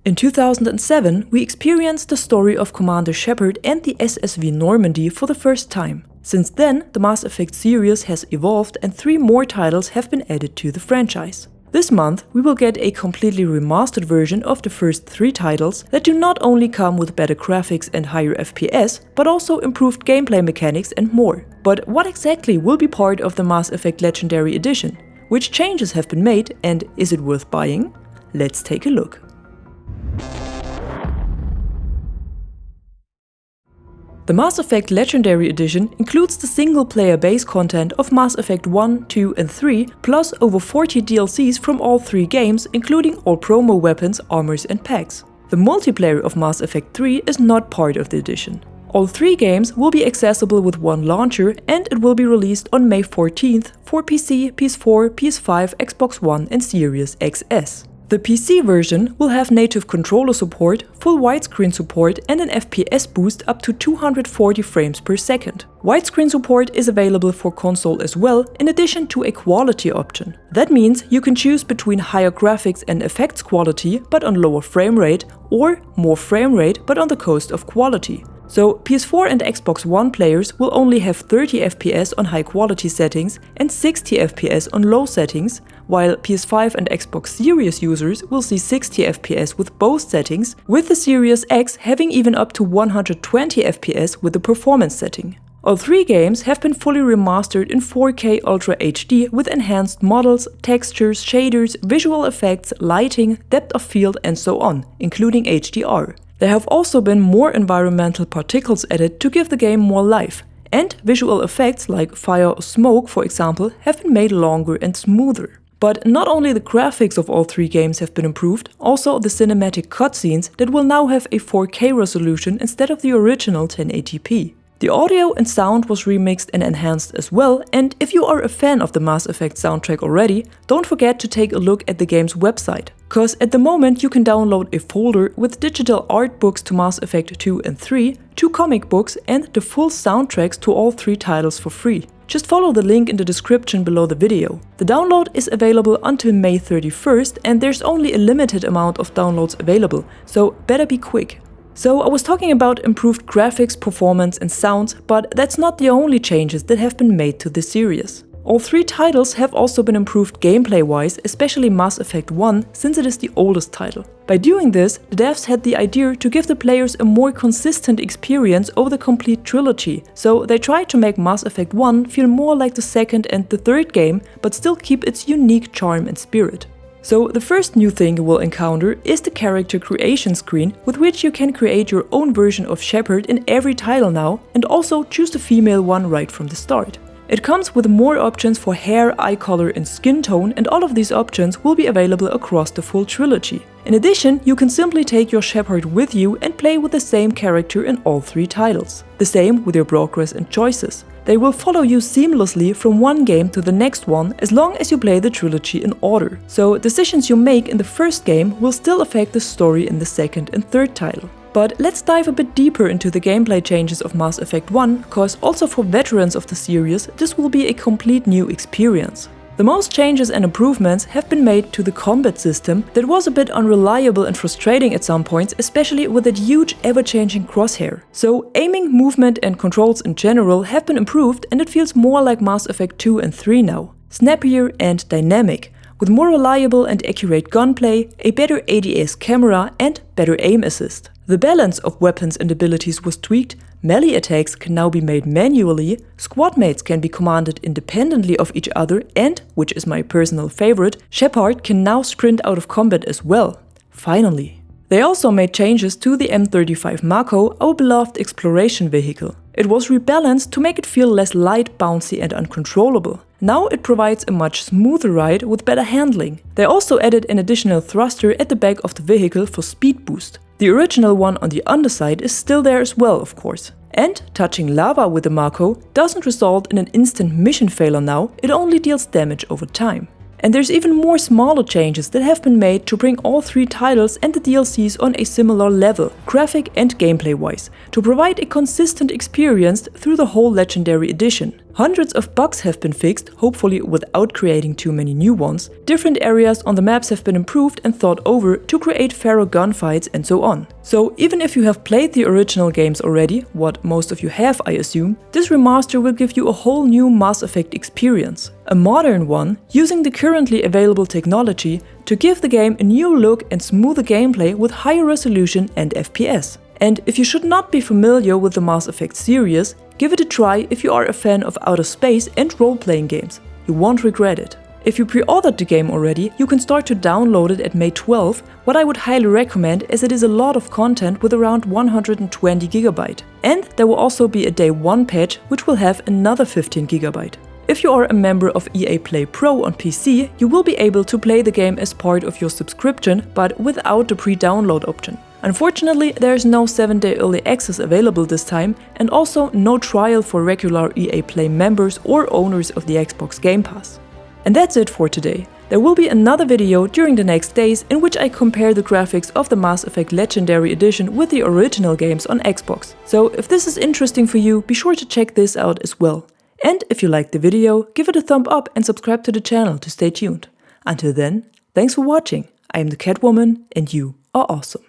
In 2007, we experienced the story of Commander Shepard and the SSV Normandy for the first time. Since then, the Mass Effect series has evolved and 3 more titles have been added to the franchise. This month, we will get a completely remastered version of the first 3 titles that do not only come with better graphics and higher FPS, but also improved gameplay mechanics and more. But what exactly will be part of the Mass Effect Legendary Edition? Which changes have been made, and is it worth buying? Let's take a look. The Mass Effect Legendary Edition includes the single-player base content of Mass Effect 1, 2 and 3, plus over 40 DLCs from all 3 games, including all promo weapons, armors and packs. The multiplayer of Mass Effect 3 is not part of the edition. All 3 games will be accessible with one launcher, and it will be released on May 14th for PC, PS4, PS5, Xbox One and Series XS. The PC version will have native controller support, full widescreen support and an FPS boost up to 240 frames per second. Widescreen support is available for console as well, in addition to a quality option. That means you can choose between higher graphics and effects quality but on lower frame rate, or more frame rate but on the cost of quality. So PS4 and Xbox One players will only have 30 FPS on high quality settings and 60 FPS on low settings, while PS5 and Xbox Series users will see 60 FPS with both settings, with the Series X having even up to 120 FPS with the performance setting. All 3 games have been fully remastered in 4K Ultra HD with enhanced models, textures, shaders, visual effects, lighting, depth of field and so on, including HDR. There have also been more environmental particles added to give the game more life, and visual effects like fire or smoke, for example, have been made longer and smoother. But not only the graphics of all 3 games have been improved, also the cinematic cutscenes that will now have a 4K resolution instead of the original 1080p. The audio and sound was remixed and enhanced as well, and if you are a fan of the Mass Effect soundtrack already, don't forget to take a look at the game's website. Cause at the moment you can download a folder with digital art books to Mass Effect 2 and 3, 2 comic books and the full soundtracks to all 3 titles for free. Just follow the link in the description below the video. The download is available until May 31st and there's only a limited amount of downloads available, so better be quick. So I was talking about improved graphics, performance and sounds, but that's not the only changes that have been made to this series. All 3 titles have also been improved gameplay-wise, especially Mass Effect 1, since it is the oldest title. By doing this, the devs had the idea to give the players a more consistent experience over the complete trilogy, so they tried to make Mass Effect 1 feel more like the second and the third game, but still keep its unique charm and spirit. So the first new thing you will encounter is the character creation screen, with which you can create your own version of Shepard in every title now, and also choose the female one right from the start. It comes with more options for hair, eye color and skin tone, and all of these options will be available across the full trilogy. In addition, you can simply take your Shepard with you and play with the same character in all 3 titles. The same with your progress and choices. They will follow you seamlessly from one game to the next one as long as you play the trilogy in order. So decisions you make in the first game will still affect the story in the second and third title. But let's dive a bit deeper into the gameplay changes of Mass Effect 1, cause also for veterans of the series this will be a complete new experience. The most changes and improvements have been made to the combat system that was a bit unreliable and frustrating at some points, especially with that huge ever-changing crosshair. So aiming, movement and controls in general have been improved and it feels more like Mass Effect 2 and 3 now. Snappier and dynamic, with more reliable and accurate gunplay, a better ADS camera and better aim assist. The balance of weapons and abilities was tweaked, melee attacks can now be made manually, squad mates can be commanded independently of each other and, which is my personal favorite, Shepard can now sprint out of combat as well. Finally. They also made changes to the M35 Mako, our beloved exploration vehicle. It was rebalanced to make it feel less light, bouncy and uncontrollable. Now it provides a much smoother ride with better handling. They also added an additional thruster at the back of the vehicle for speed boost. The original one on the underside is still there as well, of course. And touching lava with the Mako doesn't result in an instant mission failure now, it only deals damage over time. And there's even more smaller changes that have been made to bring all 3 titles and the DLCs on a similar level, graphic and gameplay wise, to provide a consistent experience through the whole Legendary Edition. Hundreds of bugs have been fixed, hopefully without creating too many new ones. Different areas on the maps have been improved and thought over to create fairer gunfights and so on. So even if you have played the original games already, what most of you have I assume, this remaster will give you a whole new Mass Effect experience. A modern one, using the currently available technology to give the game a new look and smoother gameplay with higher resolution and FPS. And if you should not be familiar with the Mass Effect series, give it a try if you are a fan of outer space and role-playing games. You won't regret it. If you pre-ordered the game already, you can start to download it at May 12, what I would highly recommend as it is a lot of content with around 120 GB. And there will also be a Day 1 patch which will have another 15 GB. If you are a member of EA Play Pro on PC, you will be able to play the game as part of your subscription, but without the pre-download option. Unfortunately, there is no 7-day early access available this time, and also no trial for regular EA Play members or owners of the Xbox Game Pass. And that's it for today. There will be another video during the next days in which I compare the graphics of the Mass Effect Legendary Edition with the original games on Xbox. So if this is interesting for you, be sure to check this out as well. And if you liked the video, give it a thumb up and subscribe to the channel to stay tuned. Until then, thanks for watching. I am the Catwoman and you are awesome.